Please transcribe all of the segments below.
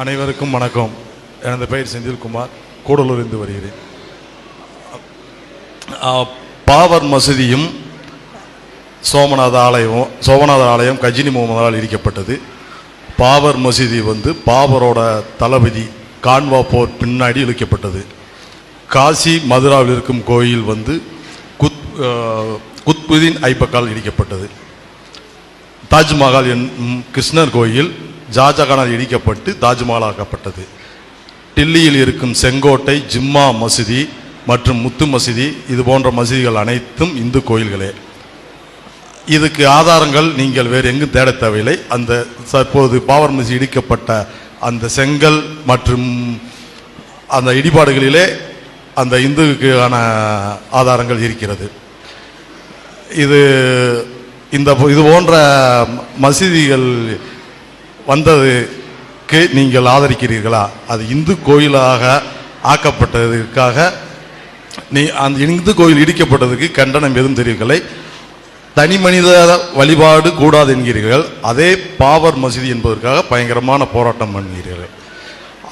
அனைவருக்கும் வணக்கம். எனது பெயர் செந்தில்குமார், கூடலூரிலிருந்து வருகிறேன். பாவர் மசூதியும் சோமநாத ஆலயம் கஜினி முகமதால் இடிக்கப்பட்டது. பாவர் மசூதி பாபரோட தளபதி கான்வா போர் பின்னாடி இழுக்கப்பட்டது. காசி மதுராவில் இருக்கும் கோயில் குத்புதீன் ஐபக்கால் இடிக்கப்பட்டது. தாஜ்மஹால் கிருஷ்ணர் கோயில் ஷாஜகானால் இடிக்கப்பட்டு தாஜ்மஹால் ஆக்கப்பட்டது. டில்லியில் இருக்கும் செங்கோட்டை, ஜிம்மா மசூதி மற்றும் முத்து மசூதி இது போன்ற மசூதிகள் அனைத்தும் இந்து கோயில்களே. இதுக்கு ஆதாரங்கள் நீங்கள் வேறு எங்கும் தேட தேவையில்லை. அந்த தற்போது பாவர் மசூதி இடிக்கப்பட்ட அந்த செங்கல் மற்றும் அந்த இடிபாடுகளிலே அந்த இந்துக்கான ஆதாரங்கள் இருக்கிறது. இது போன்ற மசூதிகள் வந்ததுக்கு நீங்கள் ஆதரிக்கிறீர்களா? அது இந்து கோயிலாக ஆக்கப்பட்டதற்காக அந்த இந்து கோயில் இடிக்கப்பட்டதுக்கு கண்டனம் எதுவும் தெரிவிக்கலை. தனி மனித வழிபாடு கூடாது என்கிறீர்கள். அதே பாவர் மசூதி என்பதற்காக பயங்கரமான போராட்டம் பண்ணுகிறீர்கள்.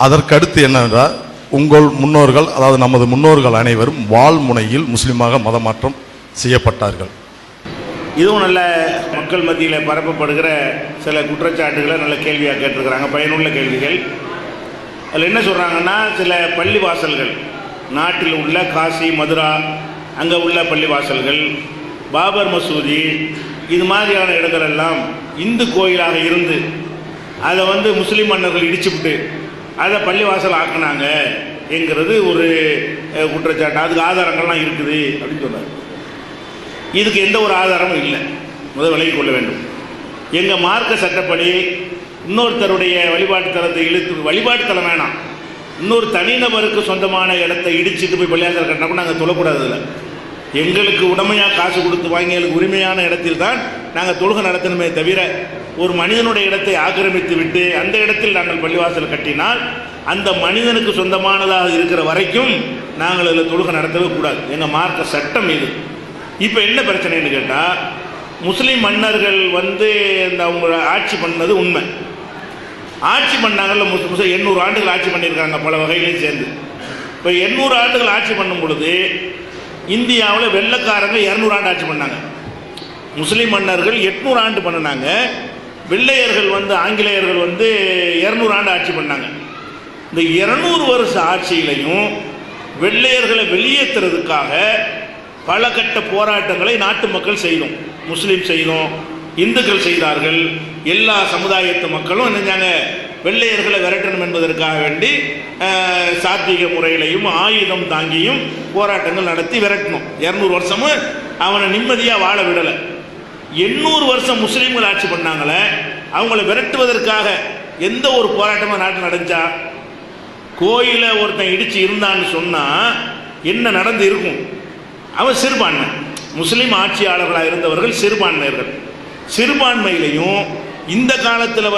அதற்கடுத்து என்னவென்றால், உங்கள் முன்னோர்கள், அதாவது நமது முன்னோர்கள் அனைவரும் வாழ்முனையில் முஸ்லீமாக மதமாற்றம் செய்யப்பட்டார்கள். இதுவும் நல்ல மக்கள் மத்தியில் பரப்பப்படுகிற சில குற்றச்சாட்டுகளை நல்ல கேள்வியாக கேட்டிருக்கிறாங்க, பயனுள்ள கேள்விகள். அதில் என்ன சொல்கிறாங்கன்னா, சில பள்ளிவாசல்கள் நாட்டில் உள்ள காசி மதுரா அங்கே உள்ள பள்ளிவாசல்கள், பாபர் மசூதி, இது மாதிரியான இடங்கள் எல்லாம் இந்து கோயிலாக இருந்து அதை முஸ்லீம் மன்னர்கள் இடிச்சுவிட்டு அதை பள்ளிவாசல் ஆக்கினாங்க என்கிறது ஒரு குற்றச்சாட்டு. அதுக்கு ஆதாரங்கள்லாம் இருக்குது அப்படின்னு சொன்னார். இதுக்கு எந்த ஒரு ஆதாரமும் இல்லை, முதல் விலகிக் கொள்ள வேண்டும். எங்கள் மார்க்க சட்டப்படி இன்னொருத்தருடைய வழிபாட்டு தலத்தை வழிபாட்டு தலம் வேணாம், இன்னொரு தனிநபருக்கு சொந்தமான இடத்தை இடிச்சுட்டு போய் பள்ளியாசல் கட்டினா கூட நாங்கள் தொழக்கூடாது. இல்லை, எங்களுக்கு உடமையாக காசு கொடுத்து வாங்கி எங்களுக்கு உரிமையான இடத்தில் தான் நாங்கள் தொழுகை நடத்தணுமே தவிர, ஒரு மனிதனுடைய இடத்தை ஆக்கிரமித்து விட்டு அந்த இடத்தில் நாங்கள் பள்ளிவாசல் கட்டினால் அந்த மனிதனுக்கு சொந்தமானதாக இருக்கிற வரைக்கும் நாங்கள் அதில் தொழுகை நடத்தவே கூடாது. எங்கள் மார்க்க சட்டம் இது. இப்போ என்ன பிரச்சனைன்னு கேட்டால், முஸ்லீம் மன்னர்கள் இந்த அவங்க ஆட்சி பண்ணது உண்மை. ஆட்சி பண்ணாங்கல்ல, 800 ஆண்டுகள் ஆட்சி பண்ணியிருக்காங்க பல வகையிலையும் சேர்ந்து. இப்போ 800 ஆண்டுகள் ஆட்சி பண்ணும் பொழுது இந்தியாவில் வெள்ளைக்காரங்க 200 ஆண்டு ஆட்சி பண்ணாங்க. முஸ்லீம் மன்னர்கள் 800 ஆண்டு பண்ணினாங்க. வெள்ளையர்கள் ஆங்கிலேயர்கள் 200 ஆண்டு ஆட்சி பண்ணாங்க. இந்த 200 வருஷ ஆட்சியிலையும் வெள்ளையர்களை வெளியேற்றுறதுக்காக பல கட்ட போராட்டங்களை நாட்டு மக்கள் செய்தோம். முஸ்லீம் செய்தோம், இந்துக்கள் செய்தார்கள். எல்லா சமுதாயத்து மக்களும் என்னஞ்சாங்க, வெள்ளையர்களை விரட்டணும் என்பதற்காக வேண்டி சாத்வீக முறையிலையும் ஆயுதம் தாங்கியும் போராட்டங்கள் நடத்தி விரட்டணும். 200 வருஷமும் அவனை நிம்மதியாக வாழ விடலை. 800 வருஷம் முஸ்லீம்கள் ஆட்சி பண்ணாங்களே, அவங்கள விரட்டுவதற்காக எந்த ஒரு போராட்டமும் நாட்டில் நடந்துச்சா? கோயிலை ஒருத்தன் இடித்து இருந்தான்னு சொன்னால் என்ன நடந்து இருக்கும்? அவன் சிறுபான்மை. முஸ்லீம் ஆட்சியாளர்களாக இருந்தவர்கள் சிறுபான்மையர்கள். சிறுபான்மையிலையும் இந்த காலத்தில்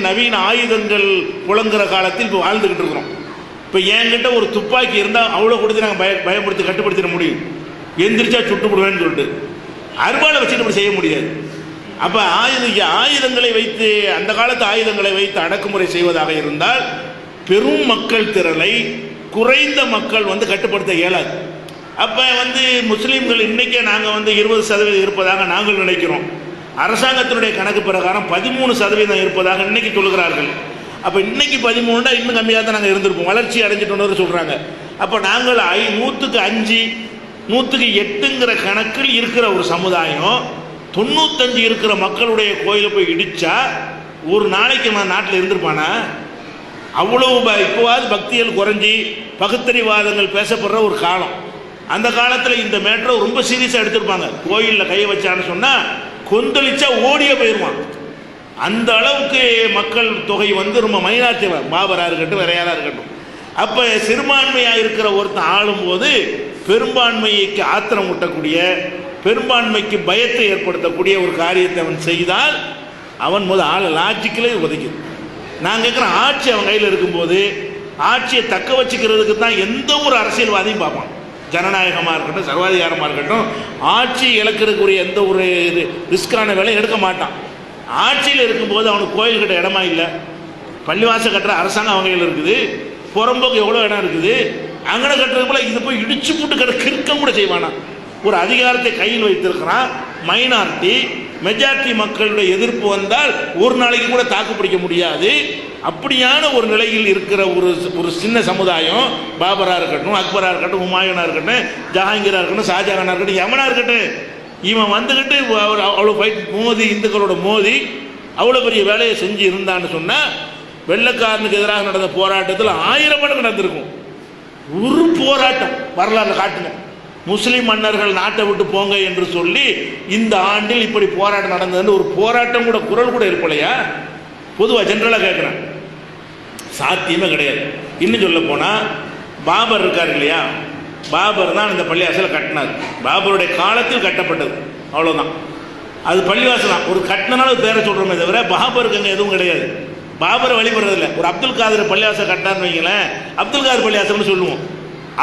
நவீன ஆயுதங்கள் புழங்குற காலத்தில் இப்போ வாழ்ந்துக்கிட்டு இருக்கிறோம். இப்போ என்கிட்ட ஒரு துப்பாக்கி இருந்தால் அவ்வளோ கொடுத்து நாங்கள் பயப்படுத்தி கட்டுப்படுத்திட முடியும். எந்திரிச்சா சுட்டு விடுவேன்னு சொல்லிட்டு அருவாளை வச்சுட்டு இப்படி செய்ய முடியாது. அப்போ ஆயுதங்களை வைத்து, அந்த காலத்து ஆயுதங்களை வைத்து அடக்குமுறை செய்வதாக இருந்தால் பெரும் மக்கள் திரளை குறைந்த மக்கள் கட்டுப்படுத்த இயலாது. அப்போ முஸ்லீம்கள் இன்றைக்கே நாங்கள் 20% இருப்பதாக நாங்கள் நினைக்கிறோம். அரசாங்கத்தினுடைய கணக்கு பிரகாரம் 13% இருப்பதாக இன்னைக்கு சொல்கிறார்கள். அப்போ இன்னைக்கு 13 இன்னும் கம்மியாக தான் நாங்கள் இருந்திருப்போம். வளர்ச்சி அடைஞ்சிட்டோன்னு சொல்கிறாங்க. அப்போ நாங்கள் 100க்கு 5, 100க்கு 8ங்கிற கணக்கில் இருக்கிற ஒரு சமுதாயம் 95 இருக்கிற மக்களுடைய கோயிலை போய் இடித்தா ஒரு நாளைக்கு நான் நாட்டில் இருந்திருப்பானா? அவ்வளவு இப்போவாது பக்திகள் குறைஞ்சி பகுத்தறிவாதங்கள் பேசப்படுற ஒரு காலம். அந்த காலத்தில் இந்த மேட்டரை ரொம்ப சீரியஸாக எடுத்திருப்பாங்க. கோயிலில் கையை வச்சான்னு சொன்னால் கொந்தளிச்சா ஓடியே போயிடுவான். அந்த அளவுக்கு மக்கள் தொகை ரொம்ப மைனாரிட்டி, பாபராக இருக்கட்டும் வேற யாராக இருக்கட்டும். அப்போ சிறுபான்மையாக இருக்கிற ஒருத்தன் ஆளும்போது பெரும்பான்மைக்கு ஆத்திரம் ஊட்டக்கூடிய, பெரும்பான்மைக்கு பயத்தை ஏற்படுத்தக்கூடிய ஒரு காரியத்தை அவன் செய்தால் அவன் ஆளை லாஜிக்கலே உதைக்குது. நான் கேட்குறேன், ஆட்சி அவன் கையில் இருக்கும்போது ஆட்சியை தக்க வச்சுக்கிறதுக்கு தான் எந்த ஒரு அரசியல்வாதியும் பார்ப்பான். ஜனநாயகமாக இருக்கட்டும், சர்வாதிகாரமாக இருக்கட்டும், ஆட்சி இழக்கிறதுக்குரிய எந்த ஒரு ரிஸ்கான வேலையும் எடுக்க மாட்டான். ஆட்சியில் இருக்கும்போது அவனுக்கு கோயில்கிட்ட இடமா இல்லை, பள்ளிவாசல் கட்டுற அரசாங்கம் அவங்க கையில் இருக்குது, புறம்போக்கு எவ்வளோ இடம் இருக்குது, அங்கே கட்டுறது போல இது போய் இடிச்சு போட்டு கட்ட கிறுக்கம் கூட செய்வானா? ஒரு அதிகாரத்தை கையில் வைத்திருக்கிறான். மைனாரிட்டி மெஜாரிட்டி மக்களுடைய எதிர்ப்பு வந்தால் ஒரு நாளைக்கு கூட தாக்கு பிடிக்க முடியாது. அப்படியான ஒரு நிலையில் இருக்கிற ஒரு சின்ன சமுதாயம், பாபரா இருக்கட்டும், அக்பரா இருக்கட்டும், ஹுமாயூனா இருக்கட்டும், ஜஹாங்கீரா இருக்கட்டும், ஷாஜஹானா இருக்கட்டும், யமனா இருக்கட்டும், இவன் வந்துக்கிட்டு அவ்வளோ ஃபைட் மோதி இந்துக்களோட மோதி அவ்வளோ பெரிய வேலையை செஞ்சு இருந்தான்னு சொன்னால் வெள்ளைக்காரனுக்கு எதிராக நடந்த போராட்டத்தில் 1000 மடங்கு நடந்திருக்கும். ஒரு போராட்டம் வரலாறு காட்டுங்க. முஸ்லிம் மன்னர்கள் நாட்டை விட்டு போங்க என்று சொல்லி இந்த ஆண்டில் இப்படி போராட்டம் நடந்ததுன்னு ஒரு போராட்டம் கூட குரல் கூட இருப்பலையா? பொதுவாக ஜென்ரலாக கேட்குறேன், சாத்தியமே கிடையாது. இன்னும் சொல்ல போனால் பாபர் இருக்கார் இல்லையா, பாபர் தான் இந்த பள்ளிவாசலை கட்டினார். பாபருடைய காலத்தில் கட்டப்பட்டது, அவ்வளோதான். அது பள்ளிவாசல் தான். ஒரு கட்டினால பேரை சொல்கிறோமே தவிர பாபருக்கு அங்கே எதுவும் கிடையாது. பாபரை வழிபடுறதில்லை. ஒரு அப்துல் காதர் பள்ளிவாசல் கட்டினார்னு வைங்களேன், அப்துல் காதர் பள்ளிவாசல்னு சொல்லுவோம்.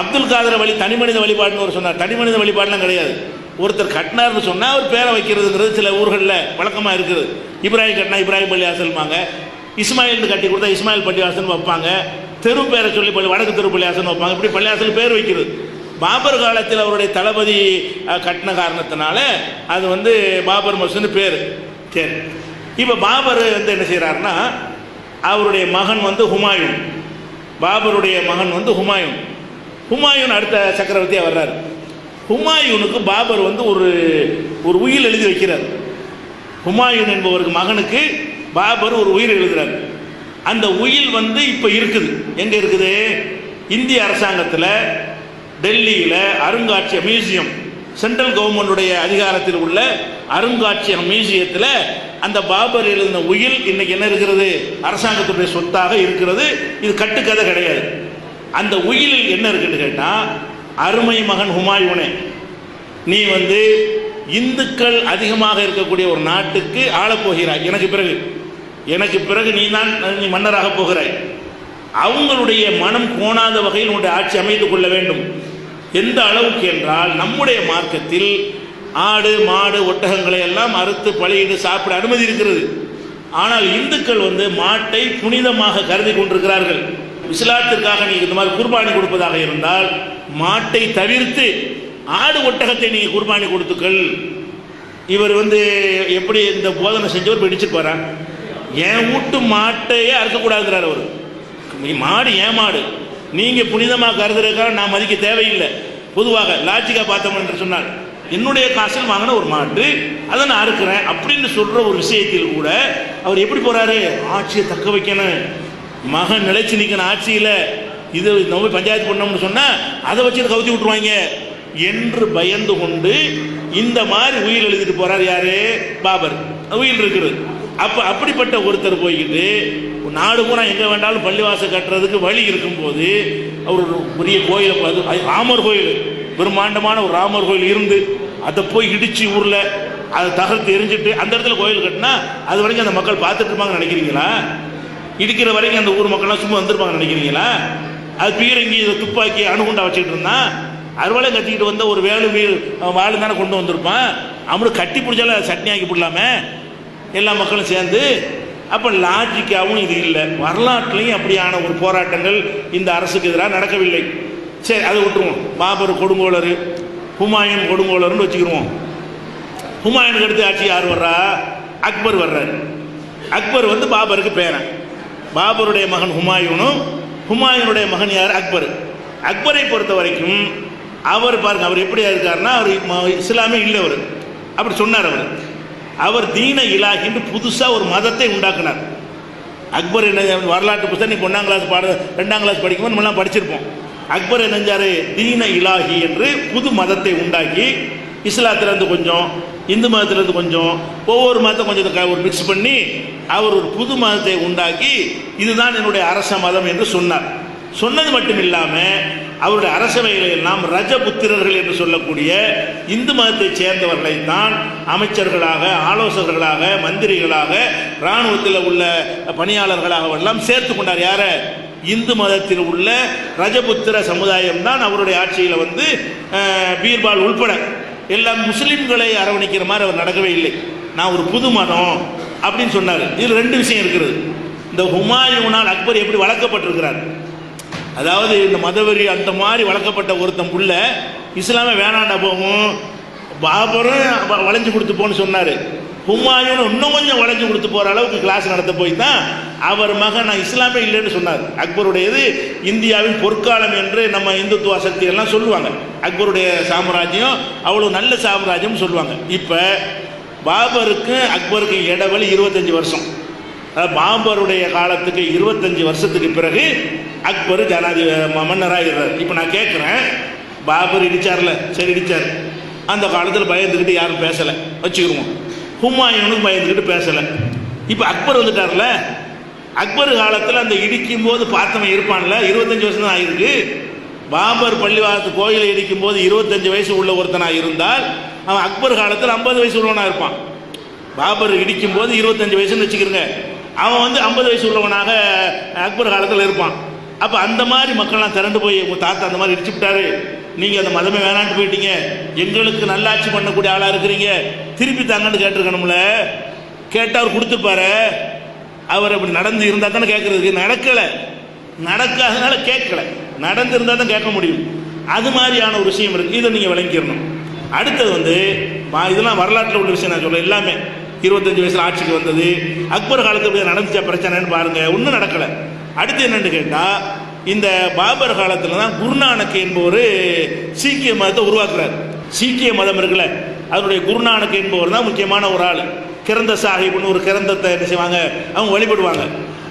அப்துல் காதர் தனி மனித வழிபாடுன்னு ஒரு சொன்னார். தனி மனித வழிபாடுலாம் கிடையாது. ஒருத்தர் கட்டினார்னு சொன்னால் அவர் பேரை வைக்கிறதுங்கிறது சில ஊர்களில் வழக்கமாக இருக்குது. இப்ராஹிம் கட்டினா இப்ராஹிம் பள்ளிவாசல்வாங்க, இஸ்மாயில் கட்டி கொடுத்தா இஸ்மாயில் பள்ளிவாசல்னு வைப்பாங்க, தெரு பேரை சொல்லி வடக்கு தெரு பள்ளிவாசல்னு வைப்பாங்க. இப்படி பள்ளிவாசல் பேர் வைக்கிறது. பாபர் காலத்தில் அவருடைய தளபதி கட்டின காரணத்தினால அது பாபர் மசூத்னு பேர். சரி, இப்போ பாபர் என்ன செய்கிறாருன்னா, அவருடைய மகன் ஹுமாயூன், பாபருடைய மகன் ஹுமாயூன். ஹுமாயூன் அடுத்த சக்கரவர்த்தியாக வர்றார். ஹுமாயூனுக்கு பாபர் ஒரு உயில் எழுதி வைக்கிறார். ஹுமாயூன் என்பவருக்கு மகனுக்கு பாபர் ஒரு உயில் எழுதுறார். அந்த உயில் இப்போ இருக்குது. எங்கே இருக்குது? இந்திய அரசாங்கத்தில் டெல்லியில் அருங்காட்சியக மியூசியம், சென்ட்ரல் கவர்மெண்டுடைய அதிகாரத்தில் உள்ள அருங்காட்சியக மியூசியத்தில் அந்த பாபர் எழுதின உயில் இன்னைக்கு என்ன இருக்கிறது? அரசாங்கத்துடைய சொத்தாக இருக்கிறது. இது கட்டுக்கதை கிடையாது. அந்த உயிலில் என்ன இருக்குன்னு கேட்டால், அருமை மகன் ஹுமாயூனே, நீ இந்துக்கள் அதிகமாக இருக்கக்கூடிய ஒரு நாட்டுக்கு ஆளப்போகிறாய். எனக்கு பிறகு நீ மன்னராக போகிறாய். அவங்களுடைய மனம் கோணாத வகையில் உன்னுடைய ஆட்சி அமைத்துக் கொள்ள வேண்டும். எந்த அளவுக்கு என்றால், நம்முடைய மார்க்கத்தில் ஆடு மாடு ஒட்டகங்களை எல்லாம் அறுத்து பலியிட்டு சாப்பிட அனுமதி இருக்கிறது. ஆனால் இந்துக்கள் மாட்டை புனிதமாக கருதி கொண்டிருக்கிறார்கள். இஸ்லாத்திற்காக நீங்கள் இந்த மாதிரி குர்பானி கொடுப்பதாக இருந்தால் மாட்டை தவிர்த்து ஆடு ஒட்டகத்தை நீங்கள் குர்பானி கொடுத்துக்கள். இவர் எப்படி இந்த போதனை செஞ்சவர் பிடிச்சிட்டு வரான். என் வீட்டு மாட்டையே அறுக்கக்கூடாதுங்கிறார் அவர். மாடு ஏன் மாடு, நீங்கள் புனிதமாக கருதுறதுக்காக நான் மதிக்க தேவையில்லை. பொதுவாக லாஜிக்காக பார்த்தோம் என்று சொன்னால், என்னுடைய காசில் வாங்கின ஒரு மாட்டு அதை நான் அறுக்கிறேன் அப்படின்னு சொல்கிற ஒரு விஷயத்தில் கூட அவர் எப்படி போகிறாரு? ஆட்சியை தக்க வைக்கணும், மகன் நிலைச்சு நிற்கணும் ஆட்சியில், இது நம்ம பஞ்சாயத்து பண்ணோம்னு சொன்னால் அதை வச்சு கவுத்தி விட்டுருவாங்க என்று பயந்து கொண்டு இந்த மாதிரி உயில் எழுதிட்டு போகிறார். யார்? பாபர். உயில் இருக்குது. அப்படிப்பட்ட ஒருத்தர் போய்கிட்டு நாடு பூரா எங்கே வேண்டாலும் பள்ளிவாசல் கட்டுறதுக்கு வழி இருக்கும்போது அவர் ஒரு பெரிய கோயிலை பார்த்து, ராமர் கோயில், பிரம்மாண்டமான ஒரு ராமர் கோயில் இருந்து அதை போய் இடித்து ஊரில் அதை தகர்த்து எரிஞ்சிட்டு அந்த இடத்துல கோயில் கட்டினா அது வரைக்கும் அந்த மக்கள் பார்த்துட்டு இருப்பாங்கன்னு நினைக்கிறீங்களா? இடிக்கிற வரைக்கும் அந்த ஊர் மக்கள்லாம் சும்மா வந்துருப்பாங்க நினைக்கிறீங்களா? அது பீரங்கி துப்பாக்கி அணுகுண்டா வச்சுக்கிட்டு இருந்தான், அறுவலை கட்டிக்கிட்டு ஒரு வேலு வாழு தானே கொண்டு வந்திருப்பான். அவனுக்கு கட்டி பிடிச்சாலும் சட்னி ஆக்கி போடலாமே எல்லா மக்களும் சேர்ந்து. அப்போ லாஜிக்காகவும் இது இல்லை. வரலாற்றுலையும் அப்படியான ஒரு போராட்டங்கள் இந்த அரசுக்கு எதிராக நடக்கவில்லை. சரி, அதை விட்டுருவோம். பாபர் கொடுங்கோளர், ஹுமாயூன் கொடுங்கோளர்னு வச்சுக்கிடுவோம். ஹுமாயூனுக்கு அடுத்து ஆட்சி யார் வர்றா? அக்பர் வர்றாரு. அக்பர் பாபருக்கு பேரன். பாபருடைய மகன் ஹுமாயூனும், ஹுமாயூனுடைய மகன் யார்? அக்பர். அக்பரை பொறுத்த வரைக்கும் அவர் பாருங்க, அவர் எப்படியா இருக்காருன்னா, அவர் இஸ்லாமே இல்லை. அவர் அப்படி சொன்னார். அவர் தீன இலாஹின்னு புதுசாக ஒரு மதத்தை உண்டாக்குனார். அக்பர் என்ன வரலாற்று புத்தகம் நீ 1ஆம் கிளாஸ் 2ஆம் கிளாஸ் படிக்கும்போது நம்மளாம் படிச்சிருப்போம். அக்பர் என்னஞ்சாரு? தீன இலாஹி என்று புது மதத்தை உண்டாக்கி, இஸ்லாத்திலேருந்து கொஞ்சம், இந்து மதத்திலேருந்து கொஞ்சம், ஒவ்வொரு மதத்தை கொஞ்சம் ஒரு மிக்ஸ் பண்ணி அவர் ஒரு புது மதத்தை உண்டாக்கி இதுதான் என்னுடைய அரச மதம் என்று சொன்னார். சொன்னது மட்டும் இல்லாமல் அவருடைய அரசவையில் எல்லாம் ரஜபுத்திரர்கள் என்று சொல்லக்கூடிய இந்து மதத்தை சேர்ந்தவர்களை தான் அமைச்சர்களாக, ஆலோசகர்களாக, மந்திரிகளாக, இராணுவத்தில் உள்ள பணியாளர்களாக எல்லாம் சேர்த்து கொண்டார். யார? இந்து மதத்தில் உள்ள ரஜபுத்திர சமுதாயம் தான் அவருடைய ஆட்சியில் பீர்பால் உள்பட எல்லாம் முஸ்லிம்களை அரவணைக்கிற மாதிரி அவர் நடக்கவே இல்லை. நான் ஒரு புது மதம் அப்படின்னு சொன்னார். இதில் 2 விஷயம் இருக்கிறது. இந்த ஹுமாயூனால் அக்பர் எப்படி வளர்க்கப்பட்டிருக்கிறார். அதாவது இந்த மதவெறி அந்த மாதிரி வளர்க்கப்பட்ட ஒருத்தன் புள்ள இஸ்லாமே வேணாண்டா போகும், பாபரும் வளைஞ்சு கொடுத்து போன்னு சொன்னார். ஹுமாயூன் இன்னும் கொஞ்சம் வளைஞ்சு கொடுத்து போகிற அளவுக்கு கிளாஸ் நடத்த போய் தான் அவர் மகன் நான் இஸ்லாமே இல்லைன்னு சொன்னார். அக்பருடையது இந்தியாவின் பொற்காலம் என்று நம்ம இந்துத்துவ சக்தி எல்லாம் சொல்லுவாங்க. அக்பருடைய சாம்ராஜ்யம் அவ்வளோ நல்ல சாம்ராஜ்யம் சொல்லுவாங்க. இப்போ பாபருக்கு அக்பருக்கு இடைவெளி 25 வருஷம். பாபருடைய காலத்துக்கு 25 வருஷத்துக்கு பிறகு அக்பர் மன்னராகிறார். இப்போ நான் கேட்குறேன், பாபர் இடிச்சார்ல, சரி இடிச்சார், அந்த காலத்தில் பயந்துக்கிட்டு யாரும் பேசலை வச்சுக்கிடுவோம். ஹுமாயூனுக்கு பயந்துக்கிட்டு பேசலை. இப்போ அக்பர் வந்துட்டார்ல, அக்பர் காலத்தில் அந்த இடிக்கும் போது பார்த்தவன் இருப்பான்ல, 25 வருஷம் தான் ஆயிருக்கு. பாபர் பள்ளிவாசத்து கோயிலை இடிக்கும் போது 25 வயசு உள்ள ஒருத்தனாக இருந்தால் அவன் அக்பர் காலத்தில் 50 வயசு உள்ளவனாக இருப்பான். பாபர் இடிக்கும் போது 25 வயசுன்னு வச்சுக்கிறங்க, அவன் 50 வயசு உள்ளவனாக அக்பர் காலத்தில் இருப்பான். அப்போ அந்த மாதிரி மக்கள்லாம் திரண்டு போய் உங்கள் தாத்தா அந்த மாதிரி இடிச்சு விட்டாரு, நீங்கள் அந்த மதமே வேணான்ட்டு போயிட்டீங்க, எங்களுக்கு நல்லாட்சி பண்ணக்கூடிய ஆளாக இருக்கிறீங்க, திருப்பி தாங்கன்னு கேட்டிருக்கணும்ல. கேட்டால் அவர் கொடுத்துருப்பாரு. அவர் அப்படி நடந்து இருந்தால் தானே கேட்குறதுக்கு, நடக்கலை, நடக்காதனால கேட்கல, நடந்திருந்தால் தான் கேட்க முடியும். அது மாதிரியான ஒரு விஷயம் இருக்குது. இதை நீங்கள் விளங்கிடணும். அடுத்தது இதெல்லாம் வரலாற்றில் உள்ள விஷயம். நான் சொல்ல எல்லாமே 25 வயசில் ஆட்சிக்கு வந்தது, அக்பர் காலத்தில் நடந்துச்ச பிரச்சனைன்னு பாருங்கள், ஒன்றும் நடக்கலை. அடுத்து என்னென்னு கேட்டால், இந்த பாபர் காலத்தில் தான் குருநானக் என்பவர் சீக்கிய மதத்தை உருவாக்குறார். சீக்கிய மதம் இருக்குல்ல, அதனுடைய குருநானக் என்பவர் தான் முக்கியமான ஒரு ஆள். கிரந்த சாஹிப்னு ஒரு கிரந்தத்தை என்ன செய்வாங்க, அவங்க வழிபடுவாங்க.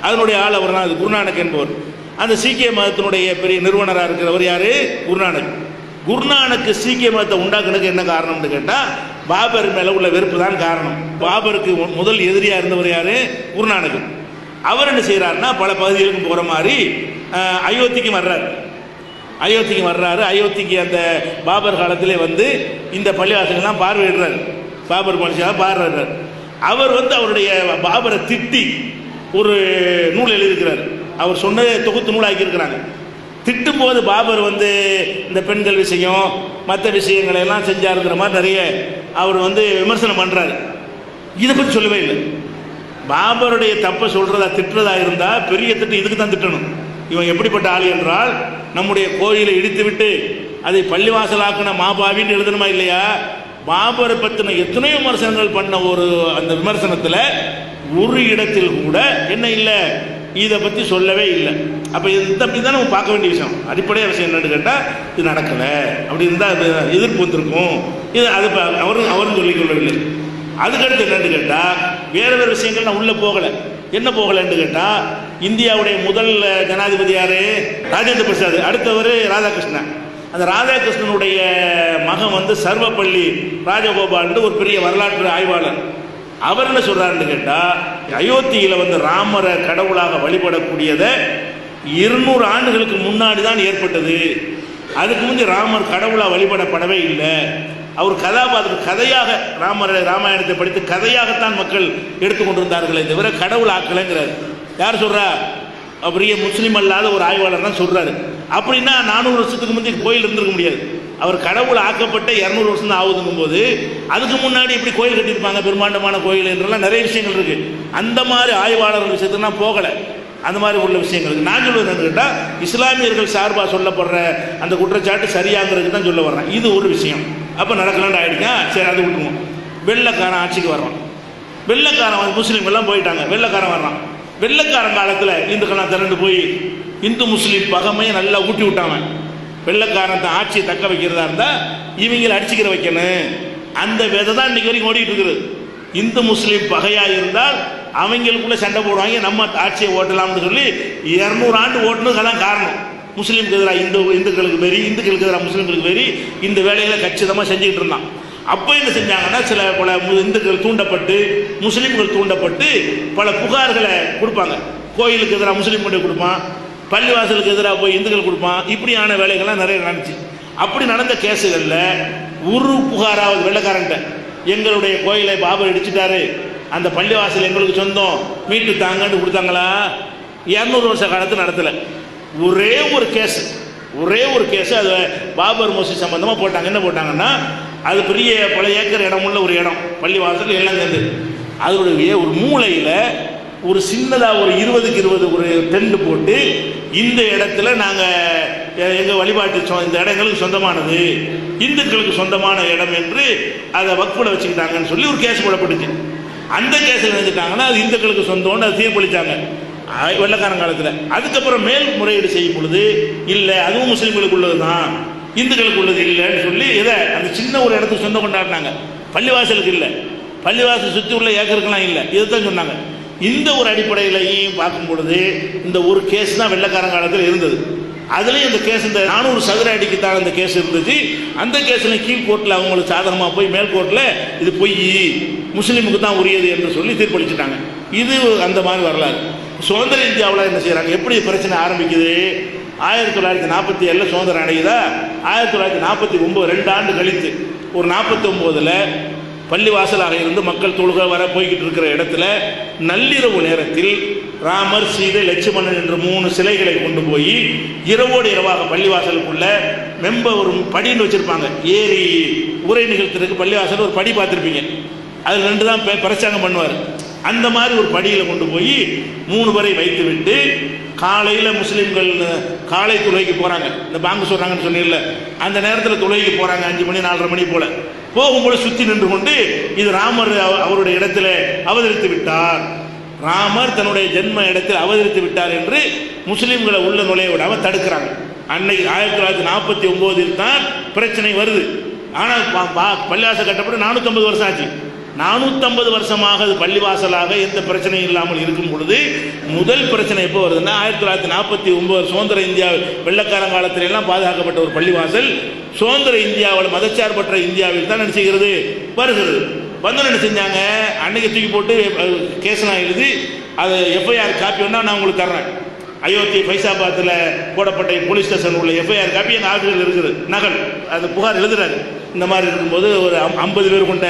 அதனுடைய ஆள் அவர் தான், அது குருநானக் என்பவர். அந்த சீக்கிய மதத்தினுடைய பெரிய நிறுவனராக இருக்கிறவர் யார், குருநானக். குருநானக்கு சீக்கிய மதத்தை உண்டாக்குனதுக்கு என்ன காரணம்னு கேட்டால், பாபர் மேலே உள்ள வெறுப்பு தான் காரணம். பாபருக்கு முதல் எதிரியாக இருந்தவர் யார், குருநானக். அவர் என்ன செய்கிறாருன்னா, பல பகுதிகளுக்கும் போகிற மாதிரி அயோத்திக்கு வர்றாரு. அயோத்திக்கு அந்த பாபர் காலத்திலே இந்த பள்ளிவாசல்லாம் பார்வையிடுறார். பாபர் மனுஷாக பார்வையிடுறார். அவர் அவருடைய பாபரை திட்டி ஒரு நூல் எழுதியிருக்கிறார். அவர் சொன்னதை தொகுத்து நூலாக்கி இருக்கிறாங்க. திட்டும் போது பாபர் இந்த பெண்கள் விஷயம் மற்ற விஷயங்களை எல்லாம் செஞ்சாருங்கிற மாதிரி நிறைய அவர் விமர்சனம் பண்ணுறாரு. இதை பற்றி சொல்லவே இல்லை. பாபருடைய தப்பை சொல்கிறதா திட்டுறதா இருந்தால் பெரிய திட்டம் இதுக்கு தான் திட்டணும். இவன் எப்படிப்பட்ட ஆள் என்றால், நம்முடைய கோயிலை இடித்து விட்டு அதை பள்ளிவாசலாக்கின மாபாவின்னு எழுதணுமா இல்லையா? பாபரை பற்றின எத்தனையோ விமர்சனங்கள் பண்ண அந்த விமர்சனத்தில் ஒரு இடத்தில் கூட என்ன இல்லை, இதை பற்றி சொல்லவே இல்லை. அப்போ அப்படி தான் நம்ம பார்க்க வேண்டிய விஷயம். அடிப்படையாக விஷயம் என்னன்னு கேட்டால், இது நடக்கலை, அப்படி இருந்தால் அது எதிர்ப்பு வந்திருக்கும். இது அது அவரும் சொல்லிக்கொள்ளவில்லை. அதுக்கடுத்து என்னன்னு கேட்டால், வேறு விஷயங்கள் நான் உள்ளே போகலை. என்ன போகலைன்னு கேட்டால், இந்தியாவுடைய முதல் ஜனாதிபதி யார், ராஜேந்திர பிரசாத். அடுத்தவர் ராதாகிருஷ்ணன். அந்த ராதாகிருஷ்ணனுடைய மகன் சர்வப்பள்ளி ராஜகோபால்னு ஒரு பெரிய வரலாற்று ஆய்வாளர். அவர் என்ன சொல்கிறாருன்னு கேட்டால், அயோத்தியில் ராமரை கடவுளாக வழிபடக்கூடியதை 200 ஆண்டுகளுக்கு முன்னாடி தான் ஏற்பட்டது. அதுக்கு முந்தைய ராமர் கடவுளாக வழிபடப்படவே இல்லை. அவர் கதையாக ராமாயணத்தை படித்து கதையாகத்தான் மக்கள் எடுத்துக்கொண்டிருந்தார்களே தவிர கடவுள் ஆக்கலைங்கிறார். யார் சொல்கிறா? பெரிய முஸ்லீம் அல்லாத ஒரு ஆய்வாளர் தான் சொல்கிறாரு. அப்படின்னா 400 வருஷத்துக்கு முந்தைய கோயில் இருந்திருக்க முடியாது. அவர் கடவுள் ஆக்கப்பட்ட 200 வருஷம் தான் ஆகுதுங்கும் போது, அதுக்கு முன்னாடி இப்படி கோயில் கட்டியிருப்பாங்க, பெருமாண்டமான கோயில் என்றெல்லாம் நிறைய விஷயங்கள் இருக்குது. அந்த மாதிரி ஆய்வாளர்கள் விஷயத்துலாம் போகலை. அந்த மாதிரி உள்ள விஷயங்களுக்கு நான் சொல்வது என்னன்னு கேட்டால், இஸ்லாமியர்கள் சார்பாக சொல்லப்படுற அந்த குற்றச்சாட்டு சரியாங்கிறதுக்கு தான் சொல்ல வர்றேன். இது ஒரு விஷயம். அப்போ நடக்கலான்னு ஆகிடுங்க, சரி அதை விட்டுருவோம். வெள்ளைக்காரன் ஆட்சிக்கு வர்றான். வெள்ளைக்காரன் முஸ்லீம் எல்லாம் போயிட்டாங்க, வெள்ளைக்காரன் வர்றான். வெள்ளைக்காரன் காலத்தில் இந்துக்கெல்லாம் திரண்டு போய் இந்து முஸ்லீம் பகமையை நல்லா ஊட்டி விட்டாங்க. வெள்ளைக்காரன் தான் ஆட்சியை தக்க வைக்கிறதா இருந்தால் இவங்களை அடிச்சுக்கிற வைக்கணும். அந்த விதை தான் இன்றைக்கி வரைக்கும் ஓடிட்டு இருக்குது. இந்து முஸ்லீம் பகையாக இருந்தால் அவங்களுக்குள்ளே சண்டை போடுவாங்க, நம்ம ஆட்சியை ஓட்டலாம்னு சொல்லி 200 ஆண்டு ஓட்டுனதுக்கு அதான் காரணம். முஸ்லீமுக்கு எதிராக இந்துக்களுக்கு வெறி, இந்துக்களுக்கு எதிராக முஸ்லீம்களுக்கு வெறி, இந்த வேலைகளை கச்சிதமாக செஞ்சுக்கிட்டு இருந்தான். அப்போ என்ன செஞ்சாங்கன்னா, பல இந்துக்கள் தூண்டப்பட்டு முஸ்லீம்கள் தூண்டப்பட்டு பல புகார்களை கொடுப்பாங்க. கோயிலுக்கு எதிராக முஸ்லீம் கொண்டு கொடுப்பான், பள்ளிவாசலுக்கு எதிராக போய் இந்துக்கள் கொடுப்பான். இப்படியான வேலைகள்லாம் நிறைய நடந்துச்சு. அப்படி நடந்த கேஸுகளில் ஒரு புகாராவது வெள்ளைக்காரன்ட்ட, எங்களுடைய கோயிலை பாபர் இடிச்சிட்டாரு, அந்த பள்ளிவாசல் எங்களுக்கு சொந்தம், மீட்டு தாங்கன்னு கொடுத்தாங்களா? 200 வருஷ காலத்தில் நடத்தலை. ஒரே ஒரு கேஸு அது பாபர் மசூதி சம்பந்தமாக போட்டாங்க. என்ன போட்டாங்கன்னா, அது பெரிய பல ஏக்கர் இடமுள்ள ஒரு இடம், பள்ளிவாசல் எல்லாம் சேர்ந்து அதனுடைய ஒரு மூலையில் ஒரு சின்னதாக ஒரு 20க்கு 20 ஒரு டென்ட் போட்டு இந்த இடத்துல நாங்கள் எங்கள் வழிபாட்டு இந்த இடங்களுக்கு சொந்தமானது, இந்துக்களுக்கு சொந்தமான இடம் என்று அதை வக்ஃபில் வச்சுக்கிட்டாங்கன்னு சொல்லி ஒரு கேஸ் போடப்பட்டுச்சு. அந்த கேஸில் நினைச்சிட்டாங்கன்னா அது இந்துக்களுக்கு சொந்தம்னு அதை தீர்ப்பளித்தாங்க வெள்ளக்காரன் காலத்தில். அதுக்கப்புறம் மேல் முறையீடு செய்யும் பொழுது இல்லை அதுவும் முஸ்லீம்களுக்கு உள்ளது தான், இந்துக்களுக்கு உள்ளது இல்லைன்னு சொல்லி இதை அந்த சின்ன ஒரு இடத்துக்கு சொந்தம் கொண்டாடினாங்க. பள்ளிவாசலுக்கு இல்லை, பள்ளிவாசல் சுற்றி உள்ள ஏக்கருக்கெல்லாம் இல்லை, இதைத்தான் சொன்னாங்க. இந்த ஒரு அடிப்படையிலையும் பார்க்கும் பொழுது இந்த ஒரு கேஸ் தான் வெள்ளக்காரன் காலத்தில் இருந்தது. அதுலேயும் இந்த கேஸ் இந்த 400 சதுர அடிக்குத்தான் அந்த கேஸ் இருந்துச்சு. அந்த கேஸில் கீழ்கோர்ட்டில் அவங்களுக்கு சாதகமாக போய் மேல் கோர்ட்டில் இது பொய், முஸ்லீமுக்கு தான் உரியது என்று சொல்லி தீர்ப்பளிச்சுட்டாங்க. இது அந்த மாதிரி வரலாறு. சுதந்திர இந்தியாவில் என்ன செய்கிறாங்க, எப்படி பிரச்சனை ஆரம்பிக்குது? 1947 சுதந்திரம் அடையுதா, 1949 2 ஆண்டு கழித்து ஒரு 49ல் பள்ளிவாசலாக இருந்து மக்கள் தொழுகை வர போய்கிட்டு இருக்கிற இடத்துல நள்ளிரவு நேரத்தில் ராமர், சீதை, லட்சுமணன் என்ற 3 சிலைகளை கொண்டு போய் இரவோடு இரவாக பள்ளிவாசலுக்குள்ள ஒரு படின்னு வச்சிருப்பாங்க. ஏறி உரை நிகழ்த்துறதுக்கு பள்ளிவாசல் ஒரு படி பார்த்துருப்பீங்க, அதில் 2 தான் பிரச்சாரம் பண்ணுவார். அந்த மாதிரி ஒரு படியில் கொண்டு போய் 3 பேரை வைத்து விட்டு காலையில் முஸ்லீம்கள் காலை தொழுகைக்கு போகிறாங்க. இந்த பாங்கு சொல்கிறாங்கன்னு சொன்னீங்கல்ல, அந்த நேரத்தில் தொழுகைக்கு போகிறாங்க 5 மணி 4:30 மணி போல். போகும்போது சுற்றி நின்று கொண்டு இது ராமர் அவருடைய இடத்துல அவதரித்து விட்டார், ராமர் தன்னுடைய ஜென்ம இடத்தில் அவதரித்து விட்டார் என்று முஸ்லீம்களை உள்ள நுழைய விடாமல் தடுக்கிறாங்க. அன்னைக்கு 1949 தான் பிரச்சனை வருது. ஆனால் பள்ளிவாசல் கட்டப்பட்டு 450 வருஷம் ஆச்சு. 450 வருஷமாக அது பள்ளிவாசலாக எந்த பிரச்சனையும் இல்லாமல் இருக்கும் பொழுது முதல் பிரச்சனை எப்போ வருதுன்னா 1949 சுதந்திர இந்தியா வெள்ளக்காரன் காலத்தில் எல்லாம் பாதுகாக்கப்பட்ட ஒரு பள்ளிவாசல் சுதந்திர இந்தியாவில் மதச்சார்பற்ற இந்தியாவில் தான் என்ன செய்கிறது வருகிறது. வந்து என்ன செஞ்சாங்க, அன்னைக்கு தூக்கி போட்டு கேஸ்லாம் எழுதி அது எஃப்ஐஆர் காப்பி வேணா நான் உங்களுக்கு தர்றேன். அயோத்தி ஃபைசாபாத்தில் போடப்பட்ட போலீஸ் ஸ்டேஷன் உள்ள எஃப்ஐஆர் காப்பி எங்கள் ஆஃபீஸில் இருக்குது, நகல். அந்த புகார் எழுதுறாரு. இந்த மாதிரி இருக்கும்போது ஒரு 50 பேர் கொண்ட